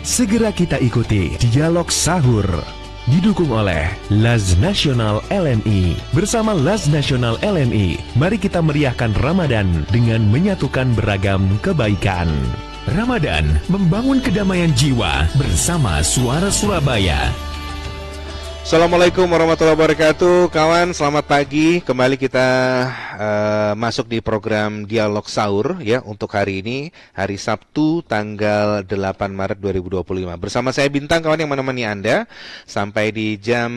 Segera kita ikuti Dialog Sahur. Didukung oleh Laz Nasional LNI. Bersama Laz Nasional LNI, mari kita meriahkan Ramadan dengan menyatukan beragam kebaikan. Ramadan membangun kedamaian jiwa bersama Suara Surabaya. Assalamualaikum warahmatullahi wabarakatuh. Kawan, selamat pagi. Kembali kita masuk di program Dialog Sahur ya untuk hari ini, hari Sabtu tanggal 8 Maret 2025. Bersama saya Bintang, kawan, yang menemani Anda sampai di jam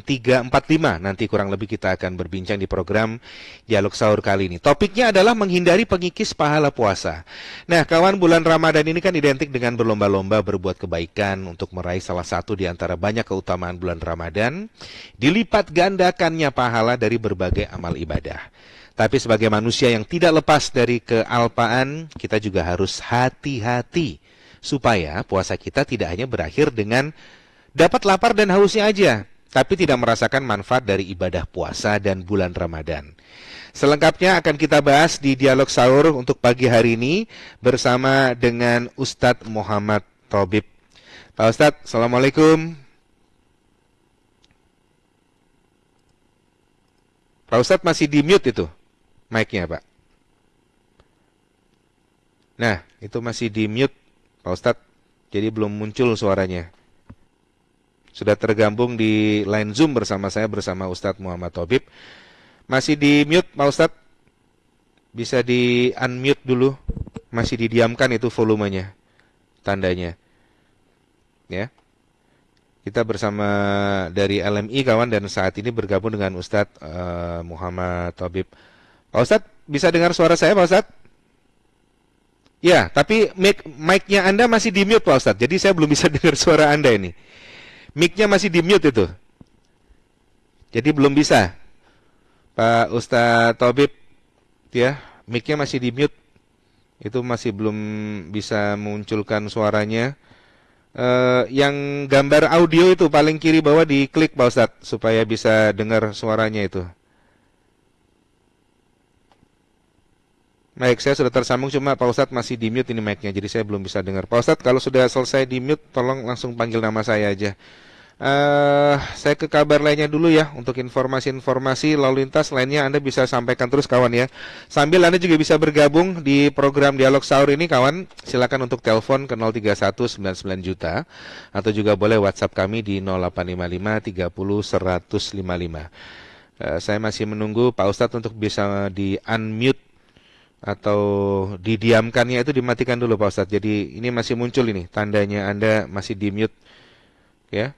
3.45. Nanti kurang lebih kita akan berbincang di program Dialog Sahur kali ini. Topiknya adalah menghindari pengikis pahala puasa. Nah, kawan, bulan Ramadan ini kan identik dengan berlomba-lomba berbuat kebaikan untuk meraih salah satu di antara banyak keutamaan bulan Ramadan, dilipat gandakannya pahala dari berbagai amal ibadah. Tapi sebagai manusia yang tidak lepas dari kealpaan, kita juga harus hati-hati supaya puasa kita tidak hanya berakhir dengan dapat lapar dan hausnya aja, tapi tidak merasakan manfaat dari ibadah puasa dan bulan Ramadan. Selengkapnya akan kita bahas di Dialog Sahur untuk pagi hari ini bersama dengan Ustadz Muhammad Thobib. Pak Ustadz, Assalamualaikum. Pak Ustadz masih di mute itu mic-nya, Pak. Nah, itu masih di mute Pak Ustadz, jadi belum muncul suaranya. Sudah tergabung di line Zoom bersama saya, bersama Ustadz Muhammad Thobib. Masih di mute Pak Ustadz, bisa di unmute dulu. Masih didiamkan itu volumenya, tandanya ya. Kita bersama dari LMI, kawan, dan saat ini bergabung dengan Ustadz Muhammad Thobib. Pak Ustadz, bisa dengar suara saya, Pak Ustadz? Ya, tapi mic-nya Anda masih di mute, Pak Ustadz. Jadi saya belum bisa dengar suara Anda ini. Mic-nya masih di mute itu. Jadi belum bisa. Pak Ustadz Thobib, ya, mic-nya masih di mute. Itu masih belum bisa munculkan suaranya. Yang gambar audio itu paling kiri bawah diklik, Pak Ustadz, supaya bisa dengar suaranya itu. Baik, saya sudah tersambung, cuma Pak Ustadz masih di mute ini mic-nya, jadi saya belum bisa dengar. Pak Ustadz, kalau sudah selesai di mute, tolong langsung panggil nama saya aja. Saya ke kabar lainnya dulu ya, untuk informasi-informasi lalu lintas lainnya Anda bisa sampaikan terus, kawan, ya. Sambil Anda juga bisa bergabung di program Dialog Sahur ini, kawan. Silakan untuk telepon ke 03199 juta atau juga boleh WhatsApp kami di 0855 30 155. Saya masih menunggu Pak Ustadz untuk bisa di unmute atau didiamkannya, itu dimatikan dulu, Pak Ustadz. Jadi ini masih muncul ini tandanya Anda masih di mute ya,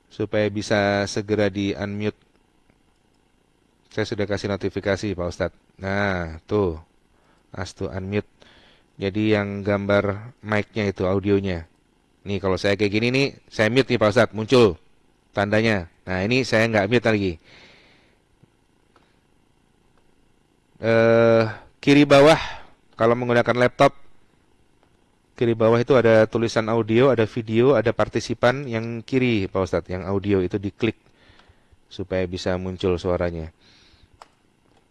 supaya bisa segera di unmute. Saya sudah kasih notifikasi, Pak Ustadz. Nah, tuh, astu unmute. Jadi yang gambar mic-nya itu audionya. Nih, kalau saya kayak gini nih, saya mute nih, Pak Ustadz, muncul tandanya. Nah, ini saya nggak mute lagi. Kiri bawah, kalau menggunakan laptop, kiri bawah itu ada tulisan audio, ada video, ada partisipan. Yang kiri, Pak Ustadz, yang audio itu diklik supaya bisa muncul suaranya.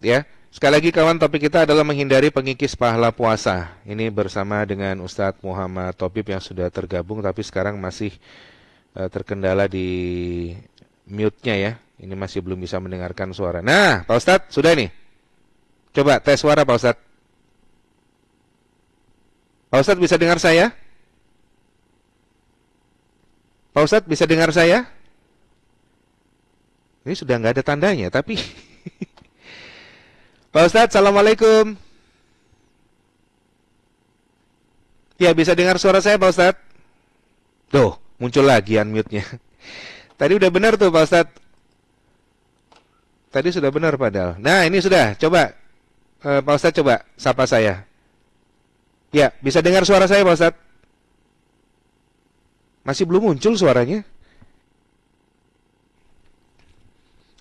Ya, sekali lagi, kawan, topik kita adalah menghindari pengikis pahala puasa. Ini bersama dengan Ustadz Muhammad Thobib yang sudah tergabung, tapi sekarang masih terkendala di mute-nya ya. Ini masih belum bisa mendengarkan suara. Nah, Pak Ustadz, sudah nih. Coba tes suara, Pak Ustadz. Pak Ustadz bisa dengar saya? Pak Ustadz bisa dengar saya? Ini sudah nggak ada tandanya, tapi Pak Ustadz, Assalamualaikum. Ya, bisa dengar suara saya, Pak Ustadz? Tuh, muncul lagi unmute-nya. Tadi udah benar tuh, Pak Ustadz. Tadi sudah benar padahal. Nah, ini sudah. Coba, Pak Ustadz, coba sapa saya. Ya, bisa dengar suara saya, Pak Ustadz? Masih belum muncul suaranya.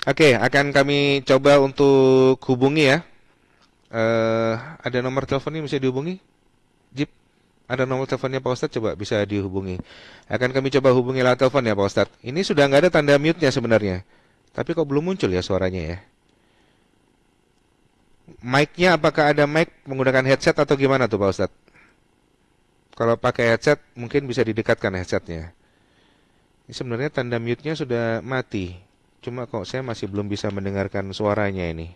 Oke, akan kami coba untuk hubungi ya. Ada nomor telepon yang bisa dihubungi? Jip, ada nomor teleponnya Pak Ustadz, coba bisa dihubungi. Akan kami coba hubungi lewat telepon ya, Pak Ustadz. Ini sudah nggak ada tanda mute-nya sebenarnya. Tapi kok belum muncul ya suaranya ya? Mic-nya apakah ada mic menggunakan headset atau gimana tuh, Pak Ustadz? Kalau pakai headset mungkin bisa didekatkan headsetnya. Ini sebenarnya tanda mute-nya sudah mati. Cuma kok saya masih belum bisa mendengarkan suaranya ini.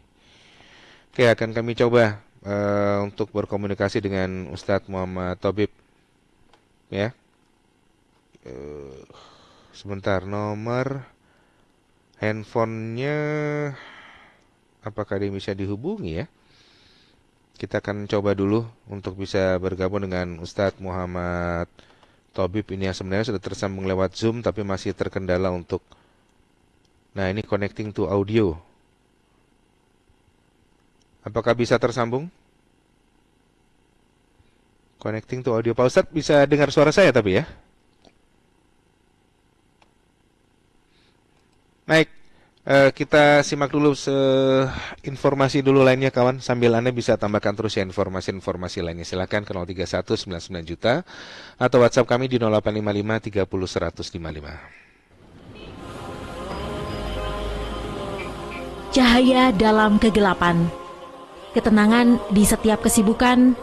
Oke, akan kami coba untuk berkomunikasi dengan Ustadz Muhammad Tobib. Ya. Sebentar, nomor handphonenya apakah dia bisa dihubungi ya? Kita akan coba dulu untuk bisa bergabung dengan Ustadz Muhammad Tobib ini yang sebenarnya sudah tersambung lewat Zoom tapi masih terkendala untuk. Nah, ini connecting to audio. Apakah bisa tersambung? Connecting to audio. Pak Ustadz bisa dengar suara saya tapi ya? Baik. Kita simak dulu informasi dulu lainnya kawan, sambil Anda bisa tambahkan terus ya informasi-informasi lainnya. Silakan ke 03199 juta atau WhatsApp kami di 0855 30 155. Cahaya dalam kegelapan, ketenangan di setiap kesibukan,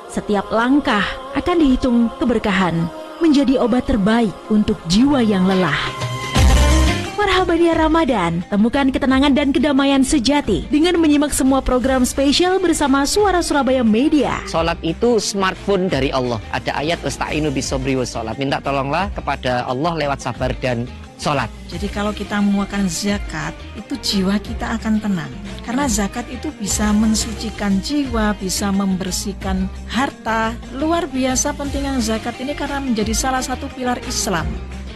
setiap langkah akan dihitung keberkahan, menjadi obat terbaik untuk jiwa yang lelah. Marhabannya Ramadan, temukan ketenangan dan kedamaian sejati dengan menyimak semua program spesial bersama Suara Surabaya Media. Salat itu smartphone dari Allah. Ada ayat wasta'inu bisobri wassalat. Minta tolonglah kepada Allah lewat sabar dan salat. Jadi kalau kita mengeluarkan zakat, itu jiwa kita akan tenang. Karena zakat itu bisa mensucikan jiwa, bisa membersihkan harta. Luar biasa pentingnya zakat ini karena menjadi salah satu pilar Islam.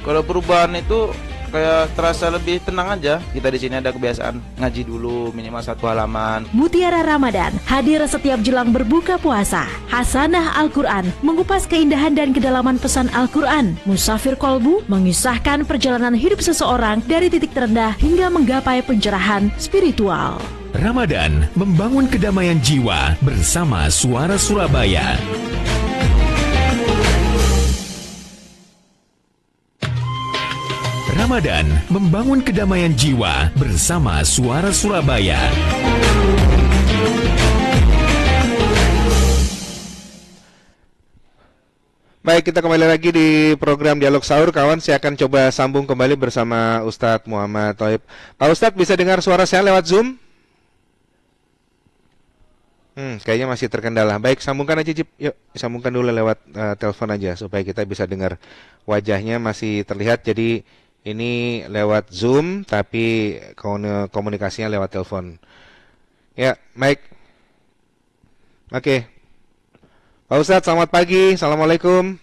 Kalau perubahan itu kayak terasa lebih tenang aja. Kita di sini ada kebiasaan ngaji dulu minimal 1 halaman. Mutiara Ramadan hadir setiap jelang berbuka puasa. Hasanah Al-Quran mengupas keindahan dan kedalaman pesan Al-Quran. Musafir Kolbu mengisahkan perjalanan hidup seseorang dari titik terendah hingga menggapai pencerahan spiritual. Ramadan membangun kedamaian jiwa bersama Suara Surabaya. Ramadan membangun kedamaian jiwa bersama Suara Surabaya. Baik, kita kembali lagi di program Dialog Sahur, kawan. Saya akan coba sambung kembali bersama Ustadz Muhammad Tobib. Pak Ustadz, bisa dengar suara saya lewat Zoom? Kayaknya masih terkendala. Baik, sambungkan aja, Cip. Yuk, sambungkan dulu lewat telepon aja supaya kita bisa dengar. Wajahnya masih terlihat, jadi ini lewat Zoom, tapi komunikasinya lewat telepon. Ya, baik. Oke. Pak Ustadz, selamat pagi. Assalamualaikum.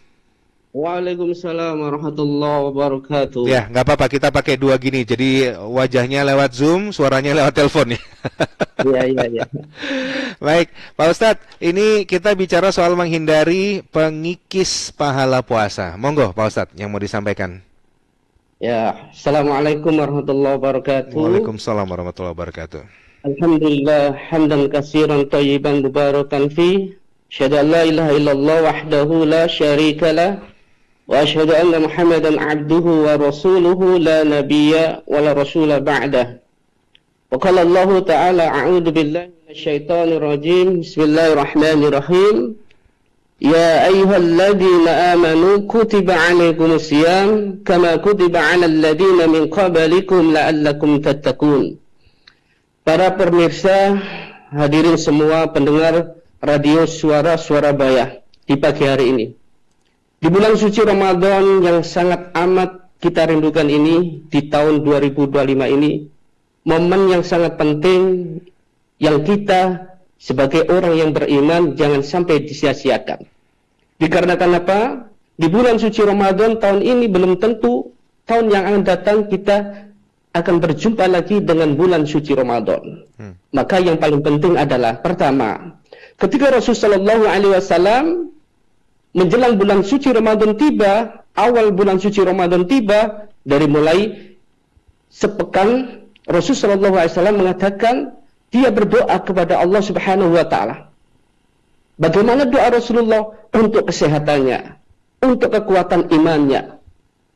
Waalaikumsalam warahmatullahi wabarakatuh. Ya, nggak apa-apa. Kita pakai 2 gini. Jadi wajahnya lewat Zoom, suaranya lewat telepon. Iya. Baik, Pak Ustadz. Ini kita bicara soal menghindari pengikis pahala puasa. Monggo, Pak Ustadz, yang mau disampaikan. Ya, Assalamualaikum warahmatullahi wabarakatuh. Waalaikumsalam warahmatullahi wabarakatuh. Alhamdulillah hamdan katsiran thayyiban mubarakan fi. Asyhadu an la ilaha illallah wahdahu la syarika lah wa asyhadu anna Muhammadan abduhu wa rasuluhu la nabiyya wa la rasula ba'dah. Wa qala Allah ta'ala a'udzu billahi minasyaitonir rajim. Bismillahirrahmanirrahim. Ya ayyuhalladzina amanu kutiba 'alaikumus shiyam kama kutiba 'alal ladzina min qablikum la'allakum tattaqun. Para pemirsa, hadirin semua pendengar Radio Suara Surabaya di pagi hari ini. Di bulan suci Ramadan yang sangat amat kita rindukan ini, di tahun 2025 ini, momen yang sangat penting yang kita sebagai orang yang beriman jangan sampai disia-siakan. Dikarenakan apa? Di bulan suci Ramadan tahun ini belum tentu tahun yang akan datang kita akan berjumpa lagi dengan bulan suci Ramadan. Maka yang paling penting adalah pertama, ketika Rasulullah SAW menjelang bulan suci Ramadan tiba, awal bulan suci Ramadan tiba, dari mulai sepekan Rasulullah SAW mengatakan dia berdoa kepada Allah Subhanahu wa taala. Bagaimana doa Rasulullah? Untuk kesehatannya, untuk kekuatan imannya,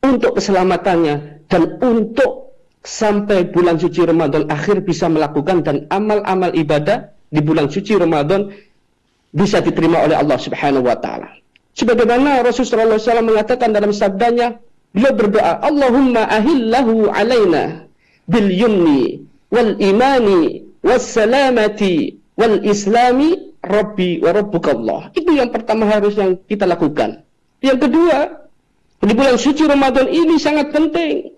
untuk keselamatannya, dan untuk sampai bulan suci Ramadan akhir bisa melakukan dan amal-amal ibadah di bulan suci Ramadan bisa diterima oleh Allah Subhanahu wa taala. Sebagaimana Rasulullah SAW mengatakan dalam sabdanya, beliau berdoa, Allahumma ahillahu alaina bil yumni wal imani was salamati wal islami rabbi wa rabbukallah. Itu yang pertama harus yang kita lakukan. Yang kedua, di bulan suci Ramadan ini sangat penting.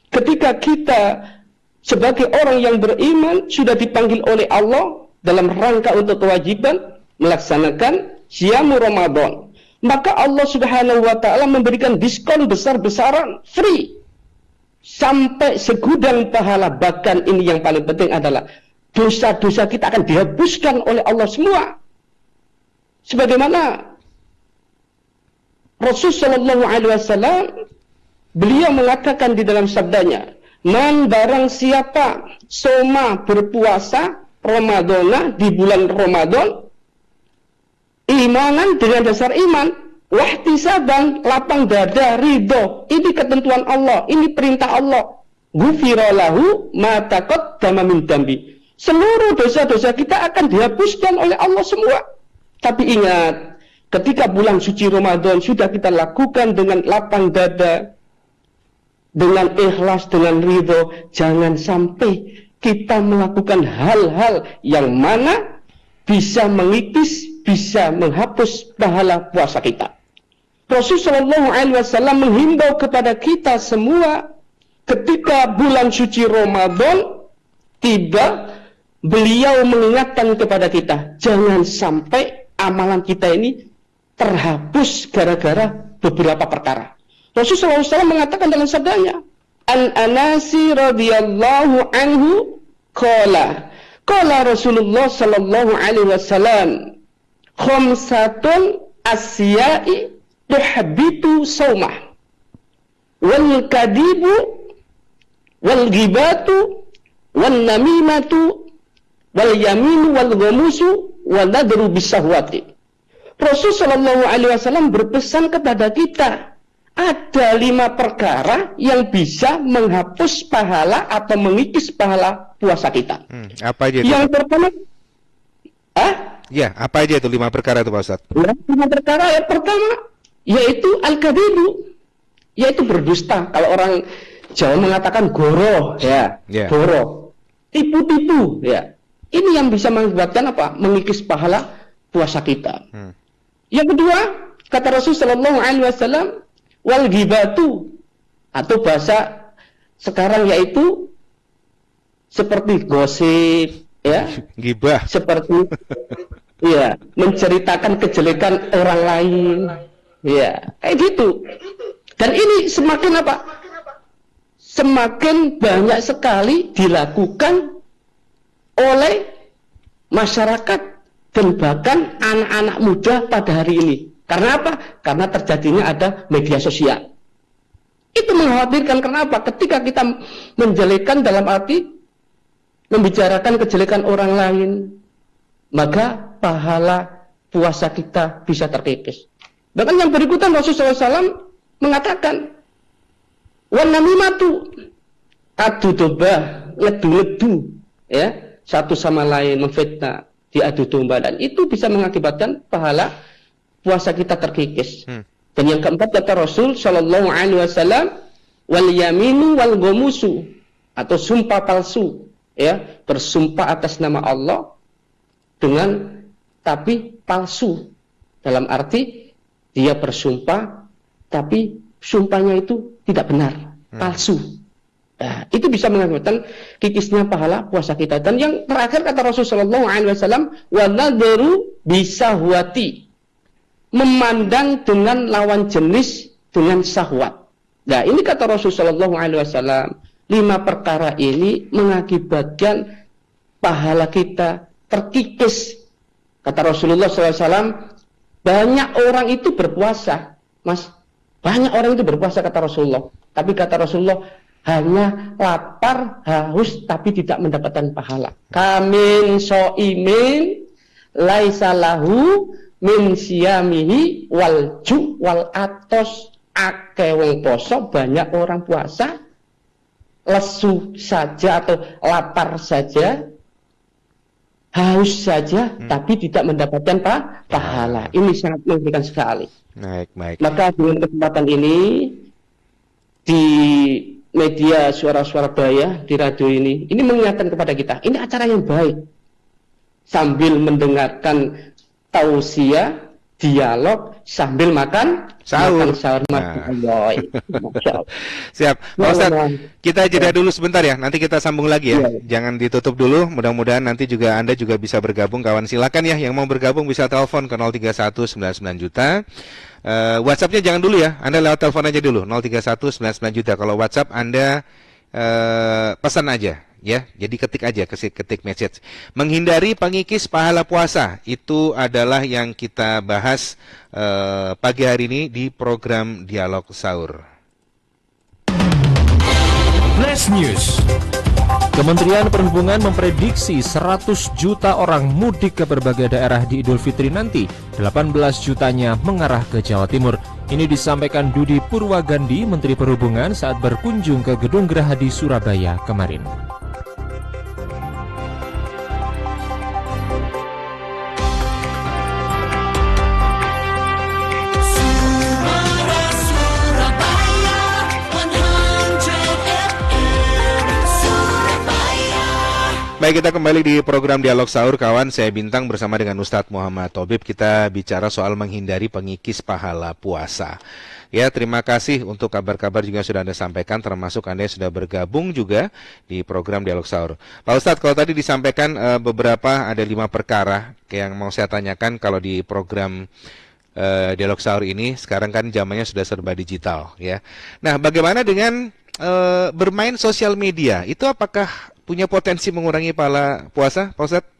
Ketika kita sebagai orang yang beriman sudah dipanggil oleh Allah dalam rangka untuk kewajiban melaksanakan siamu Ramadan, maka Allah Subhanahu wa taala memberikan diskon besar-besaran, free, sampai segudang pahala. Bahkan ini yang paling penting adalah dosa-dosa kita akan dihapuskan oleh Allah semua. Sebagaimana Rasulullah Shallallahu Alaihi Wasallam beliau mengatakan di dalam sabdanya, man barang siapa soma berpuasa Ramadana di bulan Ramadan, imanan dengan dasar iman, wahtisaban lapang dada, ridho, ini ketentuan Allah, ini perintah Allah, ghufiralahu ma taqaddama min dambi, seluruh dosa-dosa kita akan dihapuskan oleh Allah semua. Tapi ingat, ketika bulan suci Ramadan sudah kita lakukan dengan lapang dada, dengan ikhlas, dengan ridho, jangan sampai kita melakukan hal-hal yang mana bisa mengikis, bisa menghapus pahala puasa kita. Rasulullah SAW menghimbau kepada kita semua ketika bulan suci Ramadan tiba, beliau mengingatkan kepada kita, jangan sampai amalan kita ini terhapus gara-gara beberapa perkara. Rasulullah SAW mengatakan dalam sabdanya, An-Anasi radhiyallahu anhu qala Rasulullah sallallahu alaihi wasallam, khamsatun asya'i tuhbitu saumah, wal kadibu wal ghibatu wal namimatu wal yaminu wal ghamusu wal nadru bisahwati. Rasul sallallahu alaihi wasallam berpesan kepada kita, ada 5 perkara yang bisa menghapus pahala atau mengikis pahala puasa kita. Apa aja itu? Yang pertama, Ya, apa aja itu 5 perkara itu Pak Ustadz? 5 perkara yang pertama yaitu al-kadibu, yaitu berdusta. Kalau orang Jawa mengatakan goro, ya, goro, tipu-tipu, ya. Ini yang bisa mengakibatkan apa? Mengikis pahala puasa kita. Yang kedua, kata Rasul sallallahu alaihi wasallam, wal ghibatu, atau bahasa sekarang yaitu seperti gosip, ya, gibah, seperti ya, menceritakan kejelekan orang lain, ya, kayak gitu. Dan ini semakin apa? Semakin banyak sekali dilakukan oleh masyarakat dan bahkan anak-anak muda pada hari ini. Karena apa? Karena terjadinya ada media sosial. Itu mengkhawatirkan. Kenapa? Ketika kita menjelekan dalam arti membicarakan kejelekan orang lain, maka pahala puasa kita bisa terkikis. Bahkan yang berikutan Rasulullah SAW mengatakan, wan namimatu, adu domba, ngedu-ngedu, ya, satu sama lain memfitnah, diadu domba, dan itu bisa mengakibatkan pahala puasa kita terkikis. Dan yang keempat kata Rasul sallallahu alaihi wasallam, wal yaminu wal ghamusu, atau sumpah palsu, ya, bersumpah atas nama Allah dengan tapi palsu, dalam arti dia bersumpah tapi sumpahnya itu tidak benar, palsu. Nah, itu bisa mengakibatkan kikisnya pahala puasa kita. Dan yang terakhir kata Rasulullah sallallahu alaihi wasallam, wa nadharu bisahwati, memandang dengan lawan jenis dengan syahwat. Nah, ini kata Rasulullah sallallahu alaihi wasallam, 5 perkara ini mengakibatkan pahala kita terkikis. Kata Rasulullah SAW, banyak orang itu berpuasa, Mas. Banyak orang itu berpuasa kata Rasulullah. Tapi kata Rasulullah, hanya lapar, haus, tapi tidak mendapatkan pahala. Kamin so'imin laisa lahu min siyamihi wal ju wal atos. Ake wong poso, banyak orang puasa, lesu saja atau lapar saja, haus saja tapi tidak mendapatkan pahala. Ini sangat mengerikan sekali. Baik. Maka dengan kesempatan ini di media suara-suara Baya di radio ini mengingatkan kepada kita, ini acara yang baik. Sambil mendengarkan tausiah, dialog, sambil makan sahur. Siap. Pak Ustadz, kita jeda dulu sebentar ya. Nanti kita sambung lagi ya. Jangan ditutup dulu. Mudah-mudahan nanti juga Anda juga bisa bergabung, kawan. Silakan ya, yang mau bergabung bisa telepon ke 03199 juta. WhatsApp-nya jangan dulu ya. Anda lewat telepon aja dulu 03199 juta. Kalau WhatsApp Anda pesan aja ya. Jadi ketik message. Menghindari pengikis pahala puasa, itu adalah yang kita bahas pagi hari ini di program Dialog Sahur. Flash News. Kementerian Perhubungan memprediksi 100 juta orang mudik ke berbagai daerah di Idul Fitri nanti. 18 jutanya mengarah ke Jawa Timur. Ini disampaikan Dudi Purwagandi, Menteri Perhubungan saat berkunjung ke Gedung Gerahadi Surabaya kemarin. Baik, kita kembali di program Dialog Sahur, kawan. Saya Bintang bersama dengan Ustadz Muhammad Thobib. Kita bicara soal menghindari pengikis pahala puasa. Ya, terima kasih untuk kabar-kabar juga sudah Anda sampaikan, termasuk Anda yang sudah bergabung juga di program Dialog Sahur. Pak Ustadz, kalau tadi disampaikan beberapa, ada 5 perkara yang mau saya tanyakan kalau di program Dialog Sahur ini. Sekarang kan zamannya sudah serba digital, ya. Nah, bagaimana dengan bermain sosial media? Itu apakah punya potensi mengurangi pahala puasa, Pak Ustadz?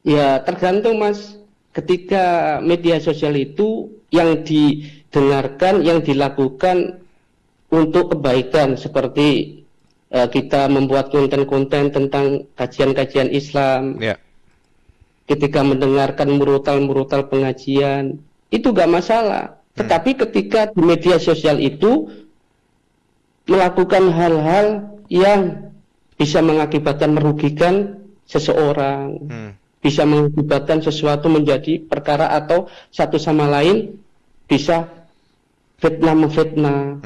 Ya, tergantung, Mas. Ketika media sosial itu yang didengarkan, yang dilakukan untuk kebaikan, seperti kita membuat konten-konten tentang kajian-kajian Islam. Ya. Ketika mendengarkan murotal-murotal pengajian, itu gak masalah. Tetapi ketika di media sosial itu melakukan hal-hal yang bisa mengakibatkan merugikan seseorang, bisa mengakibatkan sesuatu menjadi perkara atau satu sama lain bisa fitnah-memfitnah,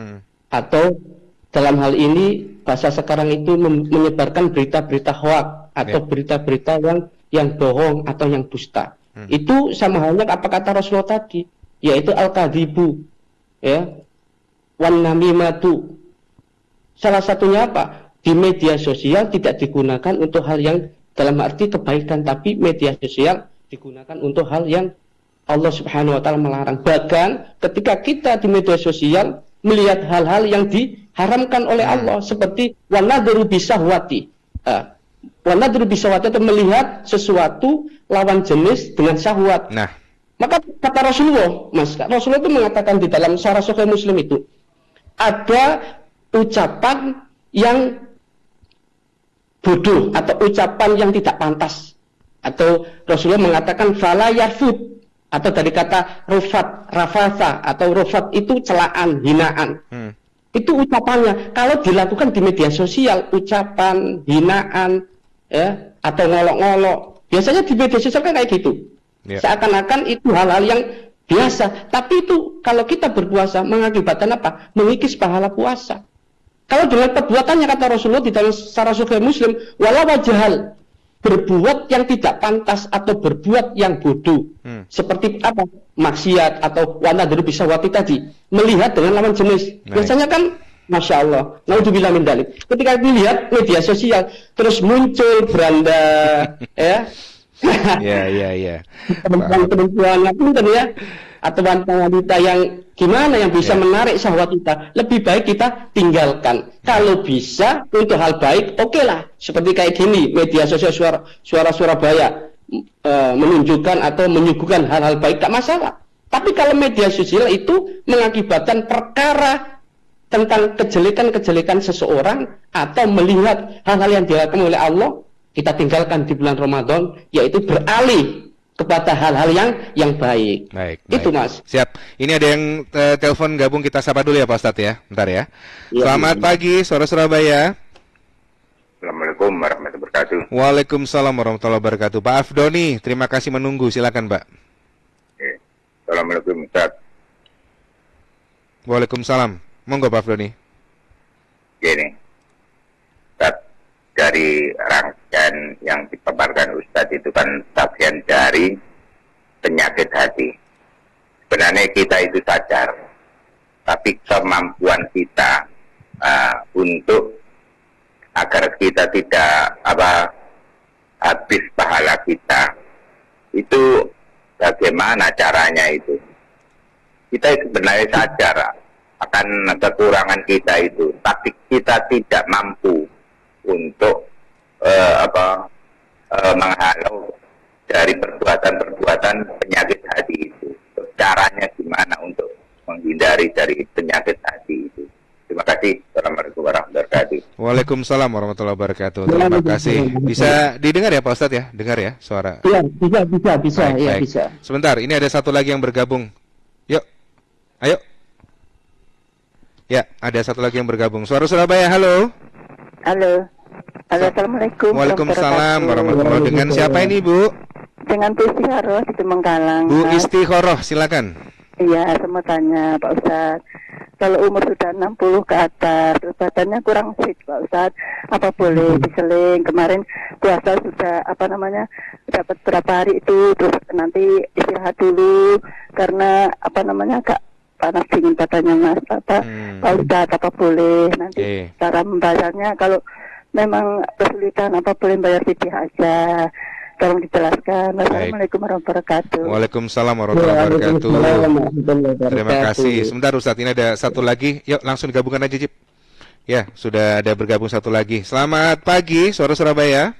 atau dalam hal ini bahasa sekarang itu menyebarkan berita-berita hoak atau berita-berita yang bohong atau yang dusta. Itu sama halnya apa kata Rasulullah tadi, yaitu al-kadhibu, ya, wan namimatu. Salah satunya apa? Di media sosial tidak digunakan untuk hal yang dalam arti kebaikan, tapi media sosial digunakan untuk hal yang Allah Subhanahu wa taala melarang. Bahkan ketika kita di media sosial melihat hal-hal yang diharamkan oleh Allah, seperti wanadru bisahwati. Wanadru bisahwati itu melihat sesuatu lawan jenis dengan syahwat. Nah, maka kata Rasulullah, Rasulullah itu mengatakan di dalam Syarah Sahih Muslim itu ada ucapan yang bodoh atau ucapan yang tidak pantas, atau Rasulullah mengatakan fala yarfud, atau dari kata rufat, rafasa atau rufat itu celaan, hinaan. Itu ucapannya. Kalau dilakukan di media sosial, ucapan hinaan, ya, atau ngolok-ngolok, biasanya di media sosial kan kayak gitu. Seakan-akan itu hal-hal yang biasa. Tapi itu kalau kita berpuasa mengakibatkan apa? Mengikis pahala puasa. Kalau dengan perbuatannya, kata Rasulullah di dalam Syarah Sahih Muslim, wala wajahal, berbuat yang tidak pantas atau berbuat yang bodoh, seperti apa? Maksiat atau wanadru bisawati tadi, melihat dengan lawan jenis. Biasanya kan, Masya Allah, naudzubillah min dzalik. Ketika dilihat media sosial, terus muncul beranda, ya, perempuan punten ya, atau wanita yang gimana yang bisa menarik syahwat kita, lebih baik kita tinggalkan. Kalau bisa untuk hal baik, oke lah. Seperti kayak gini, media sosial suara Surabaya menunjukkan atau menyuguhkan hal-hal baik, gak masalah. Tapi kalau media sosial itu mengakibatkan perkara tentang kejelekan-kejelekan seseorang atau melihat hal-hal yang dilakukan oleh Allah, kita tinggalkan di bulan Ramadan, yaitu beralih kepada hal-hal yang baik. Baik. Itu, Mas. Siap. Ini ada yang telepon gabung, kita sapa dulu ya Pak Ustadz ya. Bentar ya. Selamat pagi, Suara Surabaya. Assalamualaikum warahmatullahi wabarakatuh. wabarakatuh. Waalaikumsalam warahmatullahi wabarakatuh. Pak Afdoni, terima kasih menunggu. Silakan, Pak. Assalamualaikum Ustaz. Waalaikumsalam. Monggo Pak Afdoni. Gini, Ustaz, dari rangkaian yang dipaparkan Ustaz itu kan bagian dari penyakit hati. Sebenarnya kita itu sadar, tapi kemampuan kita untuk agar kita tidak habis pahala kita, itu bagaimana caranya itu? Kita sebenarnya sadar akan kekurangan kita itu, tapi kita tidak mampu untuk menghalau dari perbuatan-perbuatan penyakit hati itu. Caranya gimana untuk menghindari dari penyakit hati itu? Terima kasih. Assalamualaikum warahmatullahi wabarakatuh. Waalaikumsalam warahmatullahi wabarakatuh. Terima kasih. Bisa didengar ya Pak Ustadz ya? Dengar ya suara? Iya, bisa. Baik, Ya, baik. bisa. Sebentar, ini ada satu lagi yang bergabung. Yuk, ayo. Ya, ada satu lagi yang bergabung. Suara Surabaya, halo. Halo. Halo, Assalamualaikum. Waalaikumsalam warahmatullahi wabarakatuh. Dengan siapa ini, Bu? Dengan Bu Istiqoroh di Temenggalang. Bu Istiqoroh, silakan. Iya, saya mau tanya Pak Ustadz. Kalau umur sudah 60 ke atas, terus badannya kurang fit Pak Ustadz, apa boleh diseling? Kemarin puasa sudah dapat berapa hari itu, terus nanti istirahat dulu karena agak panas dingin badannya Mas. Pak Ustadz, apa boleh? Nanti cara membayarnya kalau memang kesulitan apa boleh bayar fidyah aja? Tolong dijelaskan. Wassalamualaikum warahmatullahi wabarakatuh. Waalaikumsalam warahmatullahi wabarakatuh. Terima kasih. Sebentar Ustadz, ini ada satu lagi. Yuk langsung digabungkan aja, Cip. Ya, sudah ada bergabung satu lagi. Selamat pagi, Suara Surabaya.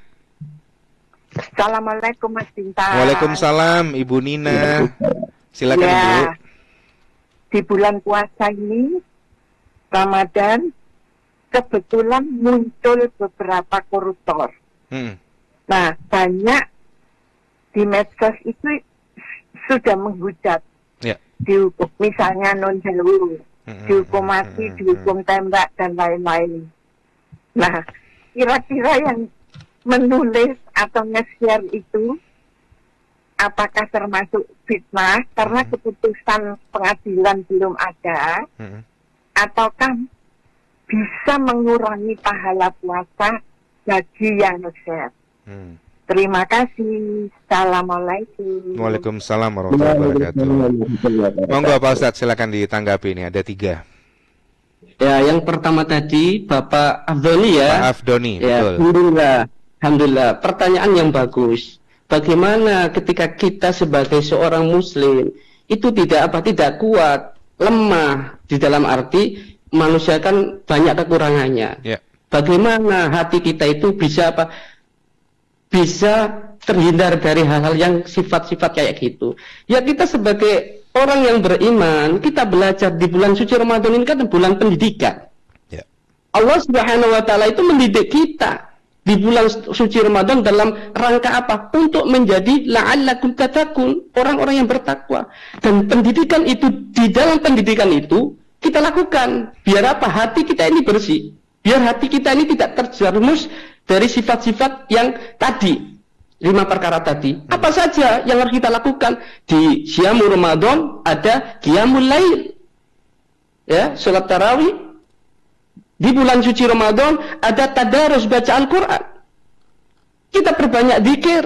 Assalamualaikum Mas Bintang. Waalaikumsalam Ibu Nina. Silakan ya, Ibu. Di bulan puasa ini, Ramadan, kebetulan muncul beberapa koruptor. Nah, banyak di medsos itu sudah menghujat. Dihukum, misalnya non sewu, dihukum mati, dihukum tembak, dan lain-lain. Nah, kira-kira yang menulis atau nge-share itu, apakah termasuk fitnah, karena keputusan pengadilan belum ada, ataukah bisa mengurangi pahala puasa bagi yang nge-share? Terima kasih. Assalamualaikum. Waalaikumsalam warahmatullahi wabarakatuh. Monggo Pak Ustadz, silakan ditanggapi ini. Ada 3. Ya, yang pertama tadi Bapak Afdoni ya. Pak Afdoni, ya, betul. Alhamdulillah. Pertanyaan yang bagus. Bagaimana ketika kita sebagai seorang Muslim itu tidak kuat, lemah di dalam arti manusia kan banyak kekurangannya. Bagaimana hati kita itu bisa terhindar dari hal-hal yang sifat-sifat kayak gitu. Ya, kita sebagai orang yang beriman, kita belajar di bulan suci Ramadan ini kan bulan pendidikan. Allah Subhanahu wa taala itu mendidik kita di bulan suci Ramadan dalam rangka apa? Untuk menjadi la'allakum tattaqun, orang-orang yang bertakwa. Dan pendidikan itu, di dalam pendidikan itu kita lakukan biar apa? Hati kita ini bersih. Biar hati kita ini tidak terjerumus dari sifat-sifat yang tadi, 5 perkara tadi. Apa saja yang harus kita lakukan? Di Syamul Ramadan ada Qiyamul Lail, ya, sholat tarawih. Di bulan suci Ramadan ada tadarus baca Al-Quran. Kita perbanyak zikir,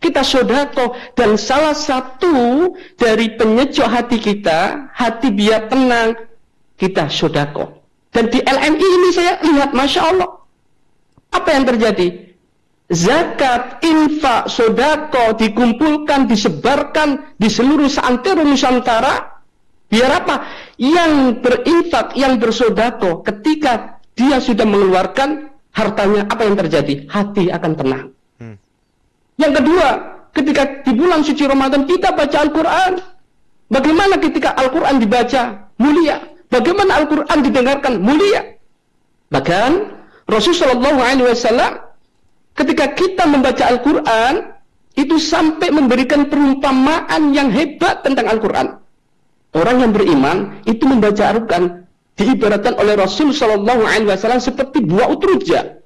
kita sedekah, dan salah satu dari penyejuk hati kita, hati biar tenang, kita sedekah. Dan di LMI ini saya lihat, Masya Allah, apa yang terjadi? Zakat, infak, sedekah dikumpulkan, disebarkan di seluruh seantero Nusantara. Biar apa? Yang berinfak, yang bersedekah, ketika dia sudah mengeluarkan hartanya, apa yang terjadi? Hati akan tenang. Yang kedua, ketika di bulan suci Ramadan kita baca Al-Quran. Bagaimana ketika Al-Quran dibaca? Mulia. Bagaimana Al-Quran didengarkan? Mulia. Bahkan Rasulullah SAW ketika kita membaca Al-Quran itu sampai memberikan perumpamaan yang hebat tentang Al-Quran. Orang yang beriman itu membaca Al-Quran diibaratkan oleh Rasul SAW seperti buah utruja.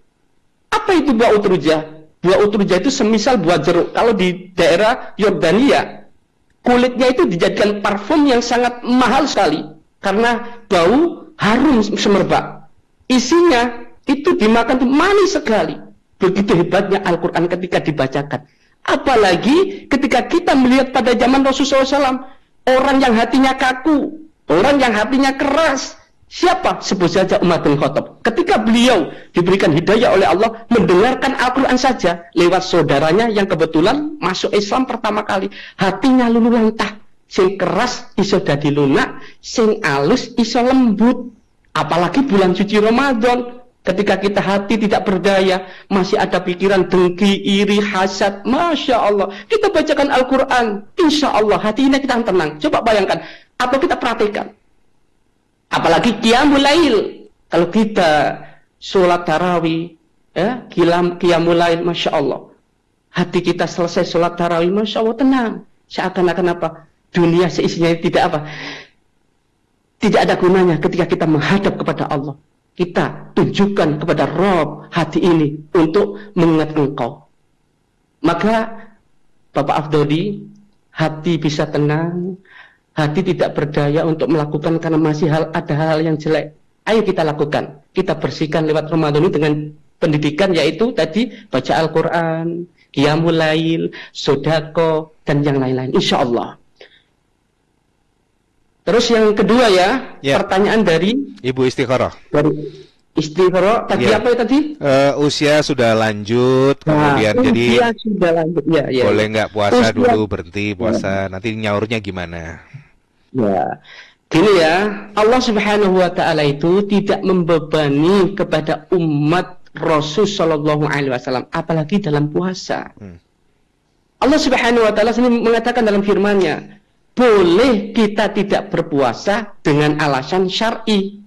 Apa itu buah utruja? buah utruja itu semisal buah jeruk. Kalau di daerah Yordania, kulitnya itu dijadikan parfum yang sangat mahal sekali karena bau harum semerbak. Isinya itu dimakan tuh manis sekali. Begitu hebatnya Al-Quran ketika dibacakan. Apalagi ketika kita melihat pada zaman Rasulullah SAW, orang yang hatinya kaku, orang yang hatinya keras. Siapa? Sebut saja Umar bin Khattab. Ketika beliau diberikan hidayah oleh Allah, mendengarkan Al-Quran saja lewat saudaranya yang kebetulan masuk Islam pertama kali, hatinya lulu lantah. Sing keras iso dadi lunak, sing alus iso lembut. Apalagi bulan suci Ramadan, ketika kita hati tidak berdaya, masih ada pikiran dengki, iri, hasad, Masya Allah, kita bacakan Al-Quran, insya Allah hati ini kita tenang. Coba bayangkan, atau kita perhatikan, apalagi Qiyamul Lail, kalau kita sholat tarawih, ya, Qiyamul Lail, Masya Allah, hati kita selesai sholat tarawih, Masya Allah tenang, seakan-akan apa? Dunia seisinya tidak apa? Tidak ada gunanya ketika kita menghadap kepada Allah. Kita tunjukkan kepada Rob hati ini untuk mengingat Engkau. Maka Bapak Afdodi, hati bisa tenang, hati tidak berdaya untuk melakukan karena masih ada hal yang jelek. Ayo kita lakukan. Kita bersihkan lewat Ramadan ini dengan pendidikan, yaitu tadi baca Al-Quran, Qiyamul Lail, Sodako, dan yang lain-lain. Insya Allah. Terus yang kedua ya, pertanyaan dari Ibu Istikharah. Dari Istikharah tadi apa ya tadi? Usia sudah lanjut, kemudian jadi usia sudah lanjut. Ya. Boleh nggak puasa dulu, berhenti puasa, nanti nyaurnya gimana? Ya, gini ya, Allah Subhanahu Wa Taala itu tidak membebani kepada umat Rasul Shallallahu Alaihi Wasallam, apalagi dalam puasa. Allah Subhanahu Wa Taala sendiri mengatakan dalam firman-Nya, boleh kita tidak berpuasa dengan alasan syar'i.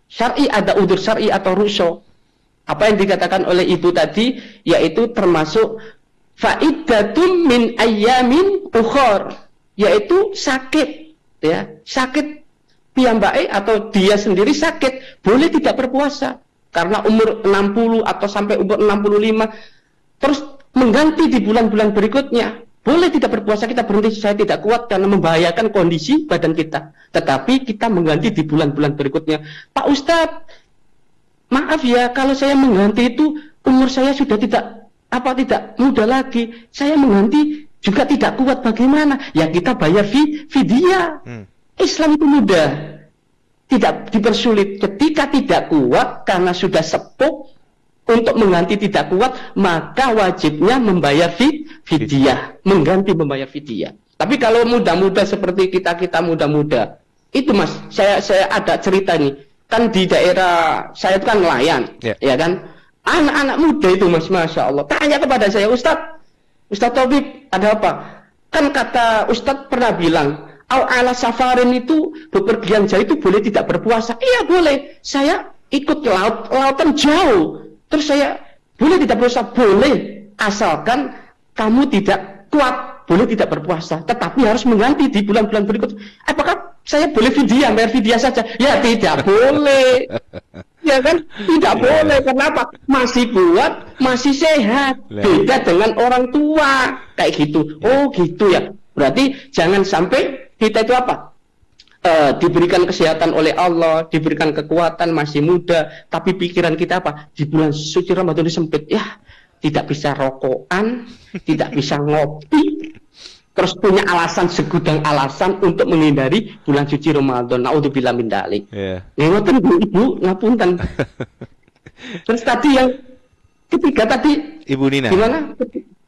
Syar'i ada udzur syar'i atau rukshoh. Apa yang dikatakan oleh ibu tadi, yaitu termasuk fa'iddatun min ayyamin ukhor, yaitu sakit, ya, sakit piyambake atau dia sendiri sakit, boleh tidak berpuasa karena umur 60 atau sampai umur 65, terus mengganti di bulan-bulan berikutnya. Boleh tidak berpuasa, kita berhenti, saya tidak kuat karena membahayakan kondisi badan kita. Tetapi kita mengganti di bulan-bulan berikutnya. Pak Ustadz, maaf ya, kalau saya mengganti itu umur saya sudah tidak muda lagi. Saya mengganti juga tidak kuat, bagaimana? Ya kita bayar fidyah. Islam itu mudah, tidak dipersulit. Ketika tidak kuat karena sudah sepuh, untuk mengganti tidak kuat, maka wajibnya membayar fidyah, mengganti membayar fidyah. Tapi kalau muda-muda seperti kita muda-muda, itu Mas, saya ada cerita nih. Kan di daerah saya itu kan nelayan, ya kan? Anak-anak muda itu Mas, Masya Allah, tanya kepada saya, Ustadz Taufik, ada apa? Kan kata Ustadz pernah bilang, ala safarin itu bepergian jauh itu boleh tidak berpuasa. Iya boleh, saya ikut lautan jauh. Terus saya boleh tidak berpuasa? Boleh, asalkan kamu tidak kuat, boleh tidak berpuasa, tetapi harus mengganti di bulan-bulan berikut. Apakah saya boleh fidyah, bayar fidyah saja? Ya tidak boleh, ya kan? Tidak boleh. Kenapa? Masih kuat, masih sehat, beda dengan orang tua kayak gitu. Oh gitu ya. Berarti jangan sampai kita itu apa? Diberikan kesehatan oleh Allah, diberikan kekuatan, masih muda, tapi pikiran kita apa? Di bulan suci Ramadan ini sempit, ya tidak bisa rokokan, tidak bisa ngopi, terus punya alasan, segudang alasan untuk menghindari bulan suci Ramadan. Naudzubillah min dzalik. Ngoten Ibu, ngapunten. Terus tadi yang ketiga tadi, Ibu Nina. Gimana?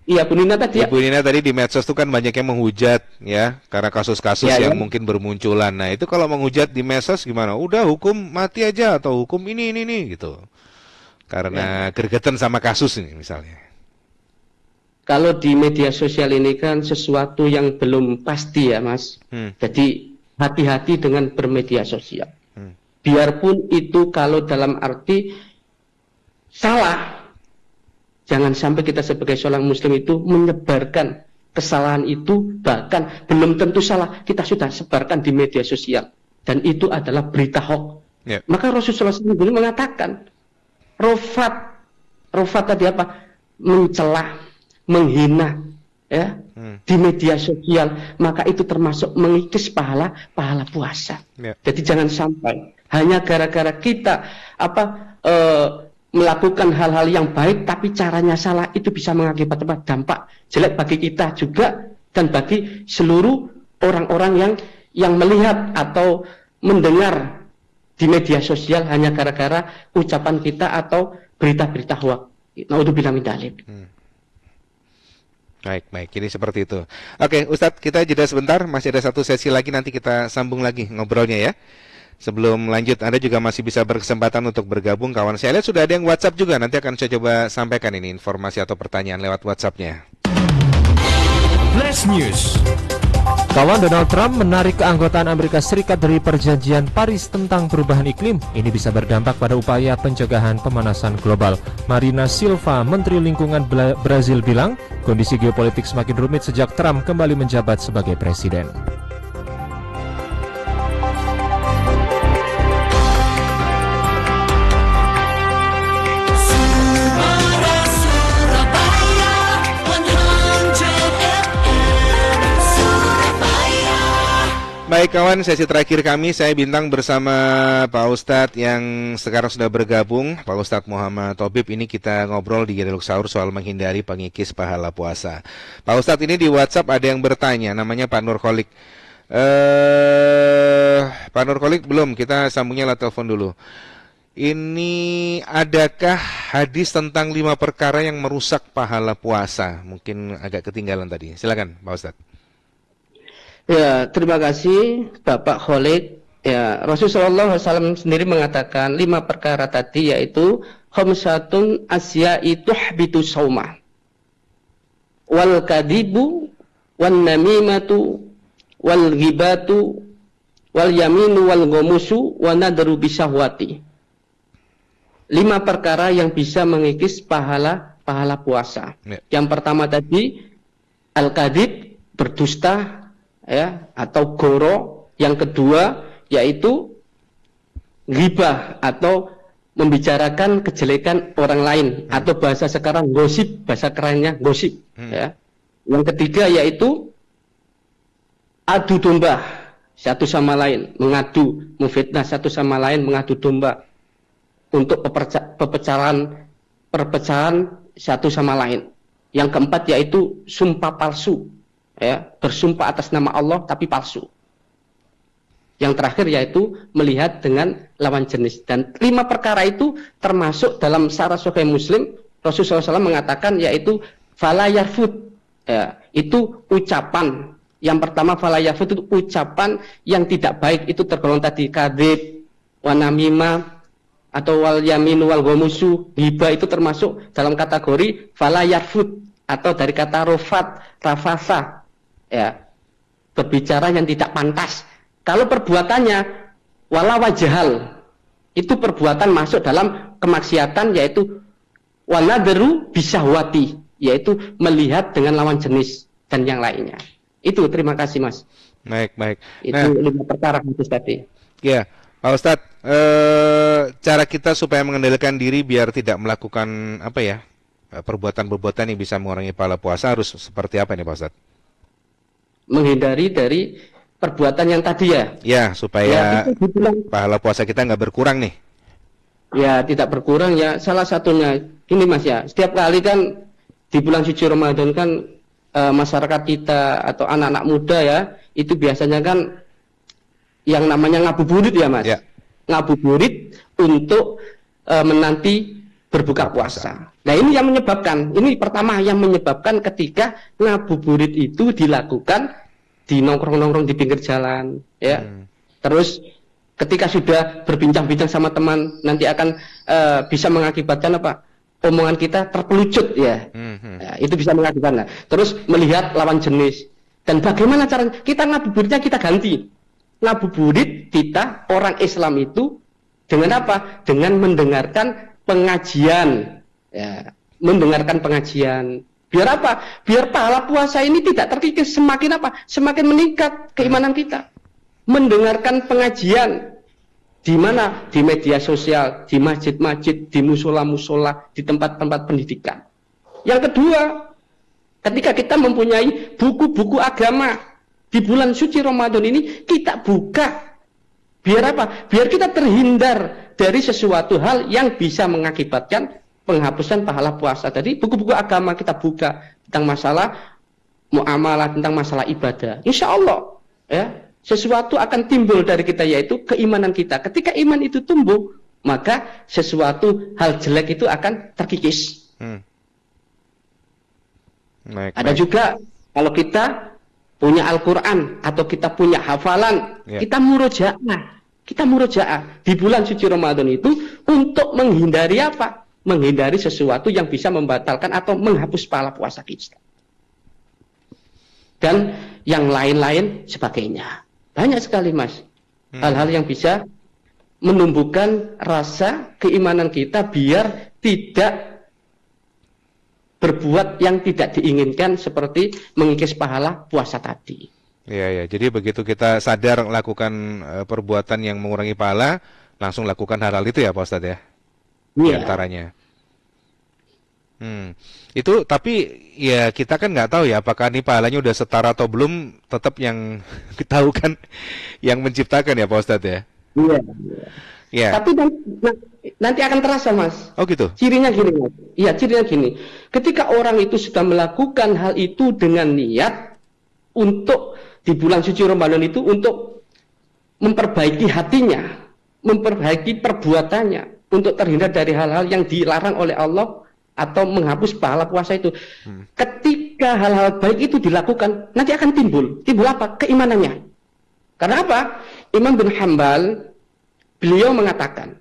Iya, Bu Nina tadi. Ibu Nina tadi di medsos itu kan banyak yang menghujat ya, karena kasus-kasus yang mungkin bermunculan. Nah itu kalau menghujat di medsos gimana? Udah hukum mati aja atau hukum ini gitu. Karena gregetan sama kasus ini misalnya. Kalau di media sosial ini kan sesuatu yang belum pasti ya Mas. Jadi hati-hati dengan bermedia sosial. Biarpun itu kalau dalam arti salah, jangan sampai kita sebagai seorang muslim itu menyebarkan kesalahan itu, bahkan belum tentu salah, kita sudah sebarkan di media sosial. Dan itu adalah berita hoax. Maka Rasulullah SAW mengatakan, Rofat tadi apa? mencela, menghina, ya, di media sosial, maka itu termasuk mengikis pahala puasa. Jadi jangan sampai hanya gara-gara kita melakukan hal-hal yang baik tapi caranya salah, itu bisa mengakibatkan dampak jelek bagi kita juga dan bagi seluruh orang-orang yang melihat atau mendengar di media sosial hanya gara-gara ucapan kita atau berita-berita hoax. Naudzubillah min dzalik. Baik, ini seperti itu. Oke, Ustadz, kita jeda sebentar, masih ada satu sesi lagi, nanti kita sambung lagi ngobrolnya ya. Sebelum lanjut, Anda juga masih bisa berkesempatan untuk bergabung, kawan. Saya lihat sudah ada yang WhatsApp juga, nanti akan saya coba sampaikan ini informasi atau pertanyaan lewat WhatsApp-nya. Flash News. Kawan, Donald Trump menarik keanggotaan Amerika Serikat dari perjanjian Paris tentang perubahan iklim. Ini bisa berdampak pada upaya pencegahan pemanasan global. Marina Silva, Menteri Lingkungan Brazil bilang, kondisi geopolitik semakin rumit sejak Trump kembali menjabat sebagai presiden. Baik kawan, sesi terakhir kami, saya Bintang bersama Pak Ustadz yang sekarang sudah bergabung, Pak Ustadz Muhammad Tobib. Ini kita ngobrol di Dialog Sahur soal menghindari pengikis pahala puasa. Pak Ustadz, ini di WhatsApp ada yang bertanya, namanya Pak Nurkolik. Pak Nurkolik belum, kita sambungnya lewat telepon dulu. Ini adakah hadis tentang 5 perkara yang merusak pahala puasa? Mungkin agak ketinggalan tadi. Silakan Pak Ustadz. Ya, terima kasih Bapak Khalid. Ya, Rasulullah SAW sendiri mengatakan 5 perkara tadi, yaitu khamsatun asya'i tuhbitu shauma, wal kadibu, wan namimatu, wal ghibatu, wal yaminu wal ghamusu, wa nadru bisahwati. 5 perkara yang bisa mengikis pahala puasa. Yang pertama tadi al-kadib, berdusta, ya, atau goro. Yang kedua yaitu ghibah atau membicarakan kejelekan orang lain, atau bahasa sekarang gosip, bahasa kerennya gosip, ya. Yang ketiga yaitu adu domba satu sama lain, mengadu, memfitnah satu sama lain, mengadu domba untuk perpecahan satu sama lain. Yang keempat yaitu sumpah palsu, ya, bersumpah atas nama Allah tapi palsu. Yang terakhir yaitu melihat dengan lawan jenis. Dan 5 perkara itu termasuk dalam Syarah Sahih Muslim. Rasulullah SAW mengatakan yaitu fala yarfud, ya, itu ucapan. Yang pertama fala yarfud itu ucapan yang tidak baik, itu tergolong tadi kadzib, wanamimah, atau wal yamin wal ghamusu. Ghibah itu termasuk dalam kategori fala yarfud, atau dari kata rafasa, ya, berbicara yang tidak pantas. Kalau perbuatannya wala wajahal, itu perbuatan masuk dalam kemaksiatan, yaitu wanadru bisahwati, yaitu melihat dengan lawan jenis dan yang lainnya. Itu, terima kasih Mas. Baik. Itu 5 perkara khusus tadi. Ya, Pak Ustadz, cara kita supaya mengendalikan diri biar tidak melakukan perbuatan-perbuatan yang bisa mengurangi pahala puasa harus seperti apa nih Pak Ustadz? Menghindari dari perbuatan yang tadi, ya. Ya, supaya pahala puasa kita nggak berkurang nih. Ya, tidak berkurang, ya. Salah satunya ini Mas, ya. Setiap kali kan di bulan suci Ramadan kan masyarakat kita atau anak-anak muda, ya, itu biasanya kan yang namanya ngabuburit, ya Mas. Ya. Ngabuburit untuk menanti berbuka puasa. Nah, ini yang menyebabkan, ini pertama yang menyebabkan ketika ngabuburit itu dilakukan di nongkrong-nongkrong di pinggir jalan, ya. Terus ketika sudah berbincang-bincang sama teman, nanti akan bisa mengakibatkan apa? Omongan kita terpelucut, ya. Ya, itu bisa mengakibatkan. Terus melihat lawan jenis. Dan bagaimana cara kita ngabuburitnya, kita ganti. Ngabuburit kita orang Islam itu dengan apa? Dengan mendengarkan pengajian, ya. Mendengarkan pengajian. Biar apa? Biar pahala puasa ini tidak terkikis, semakin apa? Semakin meningkat keimanan kita. Mendengarkan pengajian di mana? Di media sosial, di masjid-masjid, di musola-musola, di tempat-tempat pendidikan. Yang kedua, ketika kita mempunyai buku-buku agama di bulan suci Ramadan ini, kita buka. Biar apa? Biar kita terhindar dari sesuatu hal yang bisa mengakibatkan penghapusan pahala puasa. Jadi buku-buku agama kita buka tentang masalah muamalah, tentang masalah ibadah. Insya Allah, ya, sesuatu akan timbul dari kita, yaitu keimanan kita. Ketika iman itu tumbuh, maka sesuatu hal jelek itu akan terkikis. Ada juga kalau kita punya Al-Quran atau kita punya hafalan, kita murojaah di bulan suci Ramadan itu untuk menghindari apa? Menghindari sesuatu yang bisa membatalkan atau menghapus pahala puasa kita. Dan yang lain-lain sebagainya. Banyak sekali, Mas. Hal-hal yang bisa menumbuhkan rasa keimanan kita biar tidak berbuat yang tidak diinginkan seperti mengikis pahala puasa tadi. Ya. Jadi begitu kita sadar lakukan perbuatan yang mengurangi pahala, langsung lakukan hal-hal itu ya Pak Ustadz ya? Di antaranya. Itu tapi ya kita kan nggak tahu ya apakah ini pahalanya udah setara atau belum, tetap yang tahu kan yang menciptakan ya Pak Ustadz ya? Iya. Ya. Tapi nanti akan terasa, Mas. Oh gitu. Cirinya gini, Mas. Iya, cirinya gini. Ketika orang itu sudah melakukan hal itu dengan niat untuk di bulan suci Ramadan itu untuk memperbaiki hatinya, memperbaiki perbuatannya, untuk terhindar dari hal-hal yang dilarang oleh Allah atau menghapus pahala puasa itu. Ketika hal-hal baik itu dilakukan, nanti akan timbul apa? Keimanannya. Karena apa? Imam bin Hanbal beliau mengatakan,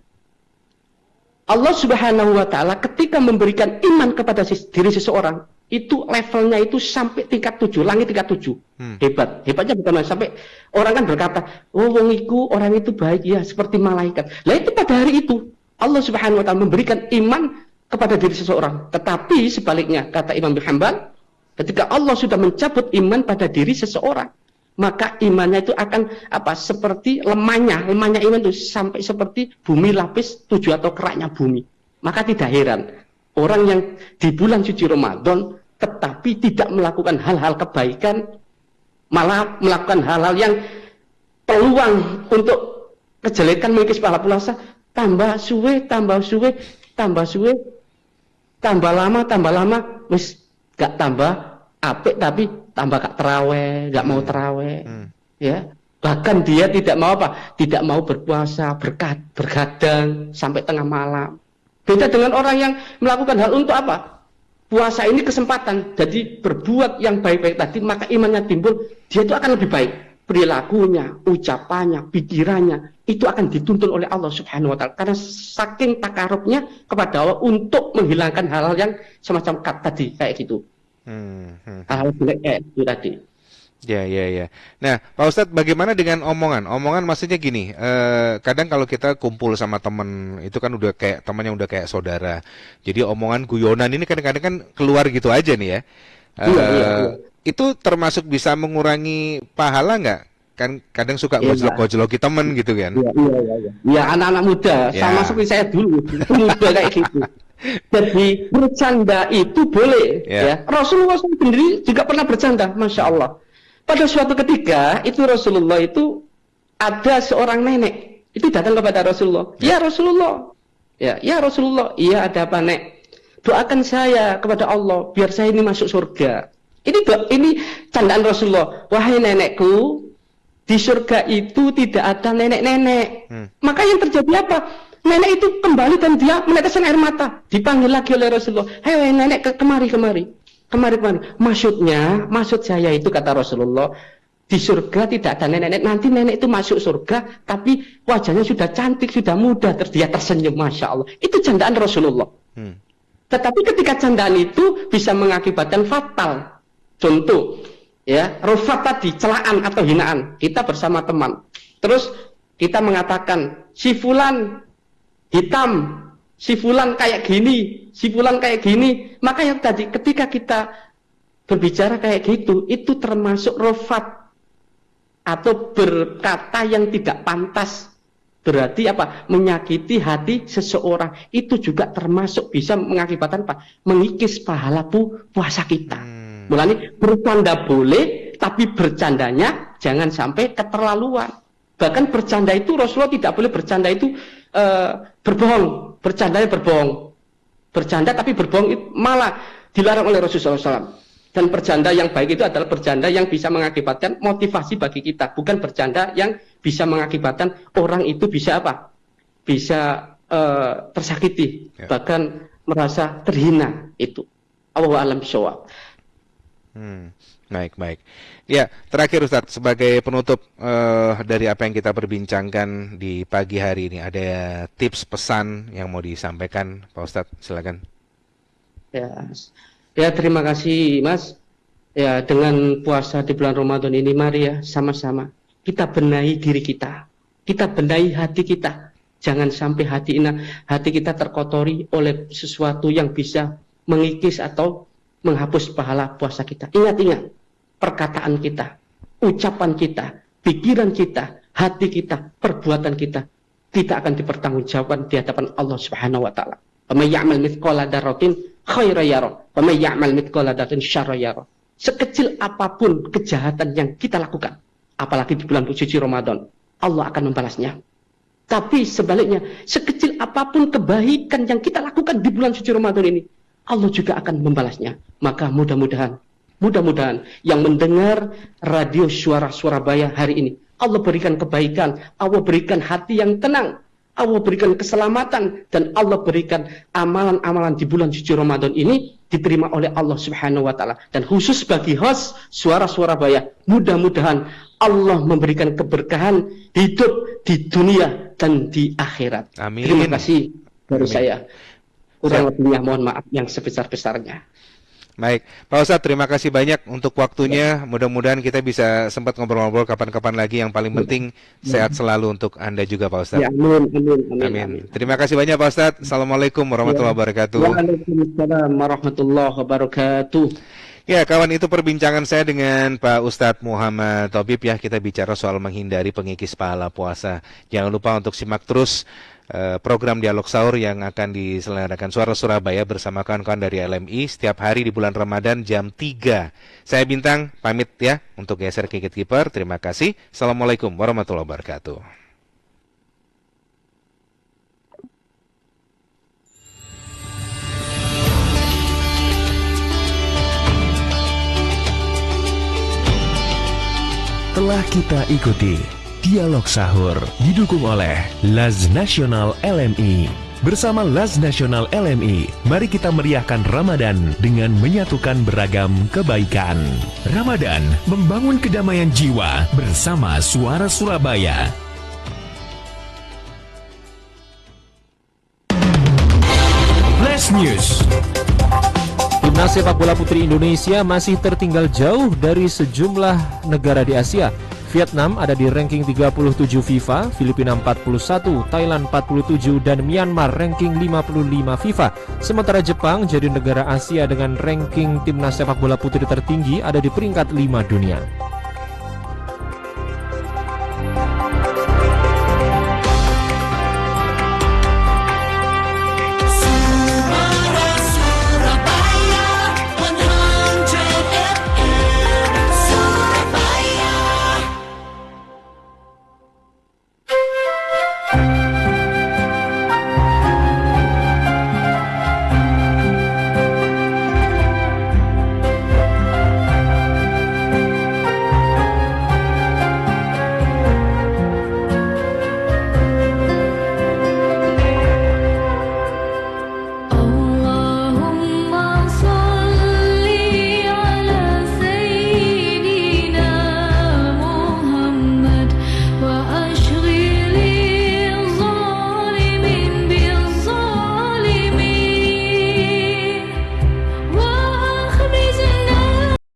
Allah Subhanahu wa taala ketika memberikan iman kepada diri seseorang, itu levelnya itu sampai tingkat 7, langit tingkat 7. Hebatnya bukan sampai orang kan berkata, "Oh, wong iku orang itu baik ya, seperti malaikat." Lah itu pada hari itu Allah Subhanahu wa taala memberikan iman kepada diri seseorang. Tetapi sebaliknya, kata Imam bin Hanbal, ketika Allah sudah mencabut iman pada diri seseorang, maka imannya itu akan seperti lemahnya iman itu sampai seperti bumi lapis 7 atau keraknya bumi. Maka tidak heran orang yang di bulan suci Ramadan tetapi tidak melakukan hal-hal kebaikan, malah melakukan hal-hal yang peluang untuk kejelekan mengikis pahala puasa, tambah suwe, tambah lama, wis gak tambah apik tapi tambah gak terawih, gak mau terawih, ya. Bahkan dia tidak mau tidak mau berpuasa, bergadang sampai tengah malam. Beda dengan orang yang melakukan hal untuk puasa ini kesempatan, jadi berbuat yang baik-baik tadi, maka imannya timbul, dia itu akan lebih baik. Perilakunya, ucapannya, pikirannya, itu akan dituntun oleh Allah Subhanahu wa taala. Karena saking takarubnya kepada Allah untuk menghilangkan hal-hal yang semacam tadi, kayak gitu. Hal jelek itu tadi. Ya. Nah, Pak Ustadz, bagaimana dengan omongan? Omongan maksudnya gini, kadang kalau kita kumpul sama teman, itu kan udah kayak teman yang udah kayak saudara. Jadi omongan guyonan ini kadang-kadang kan keluar gitu aja nih ya. Iya. Itu termasuk bisa mengurangi pahala nggak? Kan kadang suka gojlok-gojloki teman gitu kan? Iya. Ya, anak-anak muda, sama seperti saya dulu, muda kayak gitu. Jadi bercanda itu boleh, ya. Rasulullah sendiri juga pernah bercanda, masya Allah. Pada suatu ketika itu Rasulullah itu ada seorang nenek itu datang kepada Rasulullah. Ya Rasulullah, ya Rasulullah, iya ada apa nek? Doakan saya kepada Allah biar saya ini masuk surga. Ini candaan Rasulullah. Wahai nenekku, di surga itu tidak ada nenek-nenek. Maka yang terjadi apa? Nenek itu kembali dan dia meneteskan air mata. Dipanggil lagi oleh Rasulullah. Hei nenek, kemari. Maksud saya itu, kata Rasulullah, di surga tidak ada nenek-nenek. Nanti nenek itu masuk surga, tapi wajahnya sudah cantik, sudah muda, dia tersenyum, masya Allah. Itu candaan Rasulullah. Tetapi ketika candaan itu bisa mengakibatkan fatal. Contoh, ya, rufat tadi, celaan atau hinaan. Kita bersama teman. Terus kita mengatakan, si fulan hitam, si fulan kayak gini, maka yang tadi ketika kita berbicara kayak gitu, itu termasuk rofat atau berkata yang tidak pantas berarti apa? Menyakiti hati seseorang. Itu juga termasuk bisa mengakibatkan apa? Mengikis pahala puasa kita. Mulanya bercanda boleh, tapi bercandanya jangan sampai keterlaluan. Bahkan bercanda itu Rasulullah tidak boleh bercanda itu berbohong. Bercandanya berbohong. Bercanda tapi berbohong itu malah dilarang oleh Rasulullah SAW. Dan bercanda yang baik itu adalah bercanda yang bisa mengakibatkan motivasi bagi kita, bukan bercanda yang bisa mengakibatkan orang itu bisa apa? Bisa tersakiti, bahkan merasa terhina itu. Allahu a'lam bishawab. Baik. Ya, terakhir Ustadz, sebagai penutup dari apa yang kita perbincangkan di pagi hari ini, ada tips pesan yang mau disampaikan, Pak Ustadz, silakan. Ya, terima kasih Mas. Ya, dengan puasa di bulan Ramadan ini, mari ya sama-sama kita benahi diri kita. Kita benahi hati kita. Jangan sampai hati kita terkotori oleh sesuatu yang bisa mengikis atau menghapus pahala puasa kita. Ingat, perkataan kita, ucapan kita, pikiran kita, hati kita, perbuatan kita tidak akan dipertanggungjawabkan di hadapan Allah Subhanahu wa taala. Faman ya'mal mithqala dzarratin khairan yarah, wa may ya'mal mithqala dzarratin syarran yarah. Sekecil apapun kejahatan yang kita lakukan, apalagi di bulan suci Ramadan, Allah akan membalasnya. Tapi sebaliknya, sekecil apapun kebaikan yang kita lakukan di bulan suci Ramadan ini, Allah juga akan membalasnya. Maka mudah-mudahan yang mendengar radio Suara Surabaya hari ini, Allah berikan kebaikan, Allah berikan hati yang tenang, Allah berikan keselamatan, dan Allah berikan amalan-amalan di bulan suci Ramadan ini diterima oleh Allah Subhanahu wa taala. Dan khusus bagi host Suara Surabaya, mudah-mudahan Allah memberikan keberkahan hidup di dunia dan di akhirat. Amin. Terima kasih dari saya. Kurang lebihnya mohon maaf yang sebesar-besarnya. Baik, Pak Ustadz, terima kasih banyak untuk waktunya. Mudah-mudahan kita bisa sempat ngobrol-ngobrol kapan-kapan lagi. Yang paling penting sehat selalu untuk Anda juga, Pak Ustadz. Ya, amin. Terima kasih banyak, Pak Ustadz. Assalamualaikum warahmatullahi wabarakatuh. Waalaikumsalam warahmatullahi wabarakatuh. Ya, kawan, itu perbincangan saya dengan Pak Ustadz Muhammad Tobib ya. Kita bicara soal menghindari pengikis pahala puasa. Jangan lupa untuk simak terus program Dialog Sahur yang akan diselenggarakan Suara Surabaya bersama kawan-kawan dari LMI setiap hari di bulan Ramadan jam 3. Saya Bintang pamit ya untuk geser ke Kiper. Terima kasih. Assalamualaikum warahmatullahi wabarakatuh. Telah kita ikuti Dialog Sahur didukung oleh Laz Nasional LMI. Bersama Laz Nasional LMI, mari kita meriahkan Ramadan dengan menyatukan beragam kebaikan. Ramadan membangun kedamaian jiwa bersama Suara Surabaya. Flash News. Timnas sepak bola putri Indonesia masih tertinggal jauh dari sejumlah negara di Asia. Vietnam ada di ranking 37 FIFA, Filipina 41, Thailand 47, dan Myanmar ranking 55 FIFA. Sementara Jepang jadi negara Asia dengan ranking timnas sepak bola putri tertinggi, ada di peringkat 5 dunia.